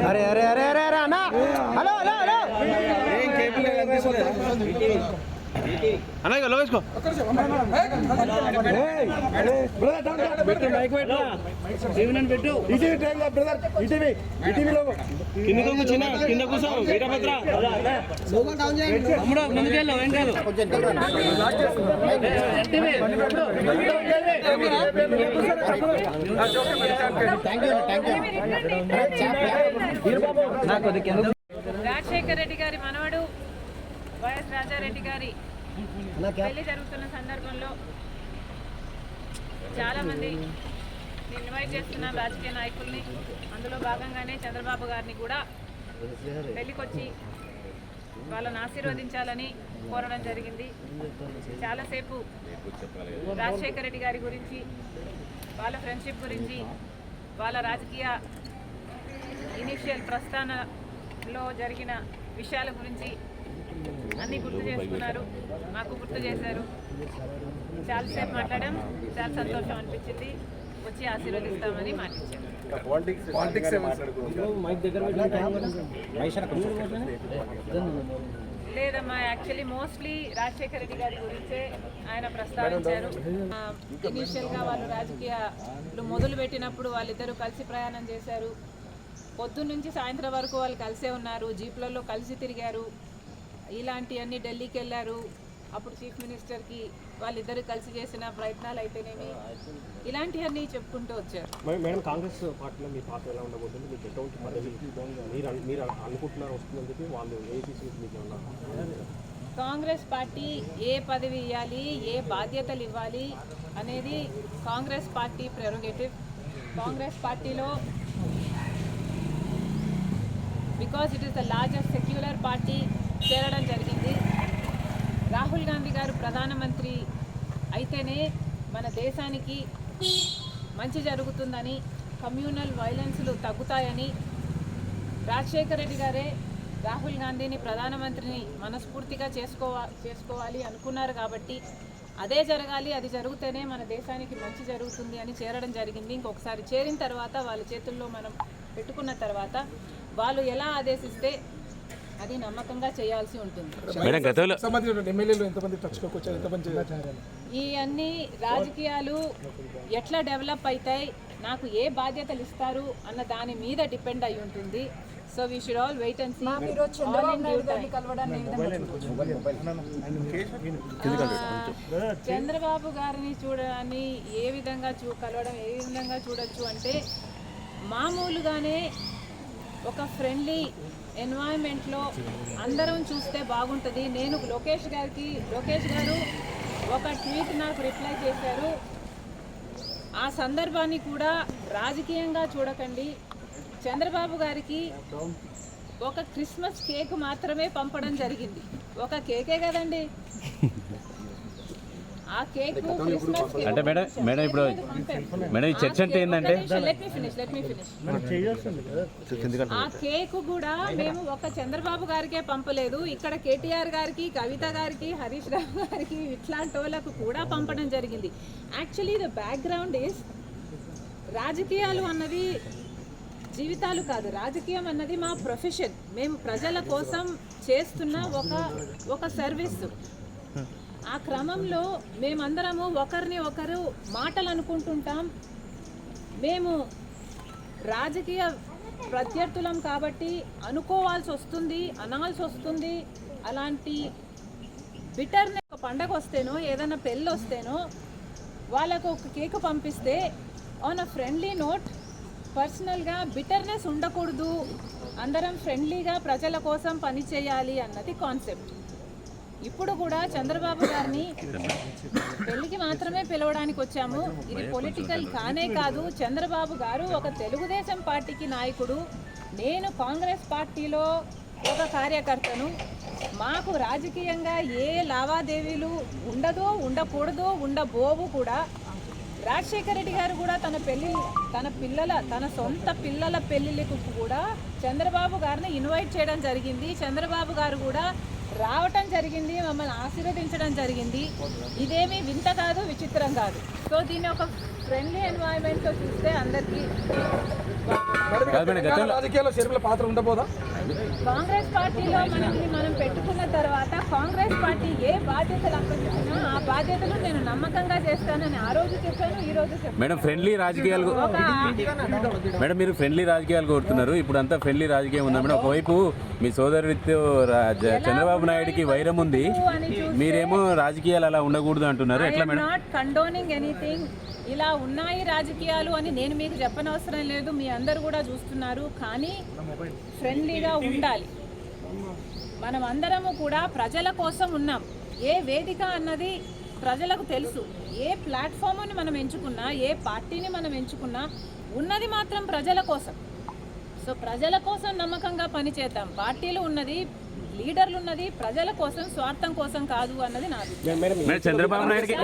అరే అరే అరే అరే అరే అన్నా, హలో హలో హలో అన్నా, ఇక లోకేసుకో. కింద కూర్చో వీరభద్ర, ముందుకెళ్ళు వెంకాదు. రాజశేఖర రెడ్డి గారి మనవడు వైఎస్ రాజారెడ్డి గారి పెళ్లి జరుగుతున్న సందర్భంలో చాలామంది ఇన్వైట్ చేస్తున్న రాజకీయ నాయకుల్ని, అందులో భాగంగానే చంద్రబాబు గారిని కూడా పెళ్లికొచ్చి వాళ్ళని ఆశీర్వదించాలని కోరడం జరిగింది. చాలాసేపు రాజశేఖర రెడ్డి గారి గురించి, వాళ్ళ ఫ్రెండ్షిప్ గురించి, వాళ్ళ రాజకీయ ఇనిషియల్ ప్రస్థానంలో జరిగిన విషయాల గురించి అన్నీ గుర్తు చేసుకున్నారు, మాకు గుర్తు చేశారు. చాలాసేపు మాట్లాడాం, చాలా సంతోషం అనిపించింది. వచ్చి ఆశీర్వదిస్తామని మాటిచ్చారు. లేదమ్మా, యాక్చువల్లీ మోస్ట్లీ రాజశేఖర రెడ్డి గారి గురించే ఆయన ప్రస్తావించారు. ఇనీషియల్గా వాళ్ళు రాజకీయాలు మొదలు పెట్టినప్పుడు వాళ్ళిద్దరూ కలిసి ప్రయాణం చేశారు. పొద్దున్నుంచి సాయంత్రం వరకు వాళ్ళు కలిసే ఉన్నారు, జీప్లలో కలిసి తిరిగారు. ఇలాంటివన్నీ ఢిల్లీకి వెళ్ళారు. అప్పుడు చీఫ్ మినిస్టర్కి వాళ్ళిద్దరు కలిసి చేసిన ప్రయత్నాలు అయితేనేమి, ఇలాంటివన్నీ చెప్పుకుంటూ వచ్చారు. మేడం, కాంగ్రెస్ పార్టీలో మీ పాత్ర ఎలా ఉండబోతుంది? మీకు ఎటువంటి పదవి మీరు అనుకుంటున్నారు వస్తుందని చెప్పి వాళ్ళు కాంగ్రెస్ పార్టీ ఏ పదవి ఇవ్వాలి, ఏ బాధ్యతలు ఇవ్వాలి అనేది కాంగ్రెస్ పార్టీ ప్రెరోగేటివ్. కాంగ్రెస్ పార్టీలో because it is the largest secular party చేరడం జరిగింది. రాహుల్ గాంధీ గారు ప్రధానమంత్రి అయితేనే మన దేశానికి మంచి జరుగుతుందని, కమ్యూనల్ వైలెన్స్లు తగ్గుతాయని రాజశేఖర రెడ్డి గారే రాహుల్ గాంధీని ప్రధానమంత్రిని మనస్ఫూర్తిగా చేసుకోవాలి అనుకున్నారు. కాబట్టి అదే జరగాలి, అది జరిగితేనే మన దేశానికి మంచి జరుగుతుంది అని చేరడం జరిగింది. ఇంకొకసారి చేరిన తర్వాత వాళ్ళ చేతుల్లో మనం పెట్టుకున్న తర్వాత వాళ్ళు ఎలా ఆదేశిస్తే అది నమ్మకంగా చేయాల్సి ఉంటుంది. ఈ అన్ని రాజకీయాలు ఎట్లా డెవలప్ అవుతాయి, నాకు ఏ బాధ్యతలు ఇస్తారు అన్న దాని మీద డిపెండ్ అయి ఉంటుంది. So we should all wait and see. Chandrababu గారిని చూడని ఏ విధంగా కలవడం ఏ విధంగా చూడొచ్చు అంటే, మామూలుగానే ఒక ఫ్రెండ్లీ ఎన్వైరన్మెంట్లో అందరం చూస్తే బాగుంటుంది. నేను లోకేష్ గారు ఒక ట్వీట్ నాకు రిప్లై చేశారు. ఆ సందర్భాన్ని కూడా రాజకీయంగా చూడకండి. చంద్రబాబు గారికి ఒక క్రిస్మస్ కేక్ మాత్రమే పంపడం జరిగింది. ఒక కేకే కదండి, ఆ కేక్ క్రిస్మస్ కేక్ అంటే మేడం ఇప్పుడు మేడం ఈ చర్చ అంటే ఏంటంటే, లెట్ మీ ఫినిష్. ఆ కేక్ కూడా మేము ఒక చంద్రబాబు గారికే పంపలేదు, ఇక్కడ కేటీఆర్ గారికి, కవిత గారికి, హరీష్ రావు గారికి, ఇట్లాంటి వాళ్ళకు కూడా పంపడం జరిగింది. యాక్చువల్లీ ద బ్యాక్గ్రౌండ్ ఈస్, రాజకీయాలు అన్నది జీవితాలు కాదు, రాజకీయం అన్నది మా ప్రొఫెషన్. మేము ప్రజల కోసం చేస్తున్న ఒక సర్వీస్. ఆ క్రమంలో మేమందరము ఒకరిని ఒకరు మాటలు అనుకుంటుంటాం. మేము రాజకీయ ప్రత్యర్థులం కాబట్టి అనుకోవాల్సి వస్తుంది, అనాల్సి వస్తుంది. అలాంటి బిటర్నెస్, ఒక పండగ వస్తేనో ఏదైనా పెళ్ళి వస్తేనో వాళ్ళకు ఒక కేక్ పంపిస్తే ఆన్ అ ఫ్రెండ్లీ నోట్, పర్సనల్గా బిటర్నెస్ ఉండకూడదు, అందరం ఫ్రెండ్లీగా ప్రజల కోసం పనిచేయాలి అన్నది కాన్సెప్ట్. ఇప్పుడు కూడా చంద్రబాబు గారిని పెళ్లికి మాత్రమే పిలవడానికి వచ్చాము. ఇది పొలిటికల్ కానే కాదు. చంద్రబాబు గారు ఒక తెలుగుదేశం పార్టీకి నాయకుడు, నేను కాంగ్రెస్ పార్టీలో ఒక కార్యకర్తను. మాకు రాజకీయంగా ఏ లావాదేవీలు ఉండదో, ఉండకూడదో, ఉండబోవు కూడా. రాజశేఖర రెడ్డి గారు కూడా తన సొంత పిల్లల పెళ్లిళ్ళకు కూడా చంద్రబాబు గారిని ఇన్వైట్ చేయడం జరిగింది. చంద్రబాబు గారు కూడా రావటం జరిగింది, మమ్మల్ని ఆశీర్వదించడం జరిగింది. ఇదేమీ వింత కాదు, విచిత్రం కాదు. సో దీన్ని ఒక ఫ్రెండ్లీ ఎన్వైరన్మెంట్తో చూస్తే అందరికీ రాజకీయాల్లో షర్మిల పాత్ర ఉండబోదా? కాంగ్రెస్ పార్టీలో మనం పెట్టుకున్న తర్వాత కాంగ్రెస్ పార్టీ ఏ బాధ్యతలు అప్పచెప్పినా ఆ బాధ్యతలు నేను నమ్మకంగా చేస్తానని ఆ రోజు చెప్పాను, ఈ రోజు చెప్పాను. మేడం ఫ్రెండ్లీ రాజకీయాలు మేడం మీరు ఫ్రెండ్లీ రాజకీయాలు కోరుతున్నారు. ఇప్పుడు అంతా ఫ్రెండ్లీ రాజకీయం ఉందా మేడం? ఒకవైపు మీ సోదరుడితో చంద్రబాబు నాయుడుకి వైరం ఉంది, మీరేమో రాజకీయాలు అలా ఉండకూడదు అంటున్నారు. ఎట్లా మేడం? Not condoning anything. ఇలా ఉన్నాయి రాజకీయాలు అని నేను మీకు చెప్పనవసరం లేదు, మీ అందరు కూడా చూస్తున్నారు. కానీ ఫ్రెండ్లీగా ఉండాలి. మనం అందరము కూడా ప్రజల కోసం ఉన్నాం. ఏ వేదిక అన్నది ప్రజలకు తెలుసు. ఏ ప్లాట్ఫామ్ని మనం ఎంచుకున్నా, ఏ పార్టీని మనం ఎంచుకున్నా ఉన్నది మాత్రం ప్రజల కోసం. సో ప్రజల కోసం నమ్మకంగా పనిచేద్దాం. పార్టీలు ఉన్నది, లీడర్లు ఉన్నది ప్రజల కోసం, స్వార్థం కోసం కాదు అన్నది నా మేడం చంద్రబాబు నాయుడుకి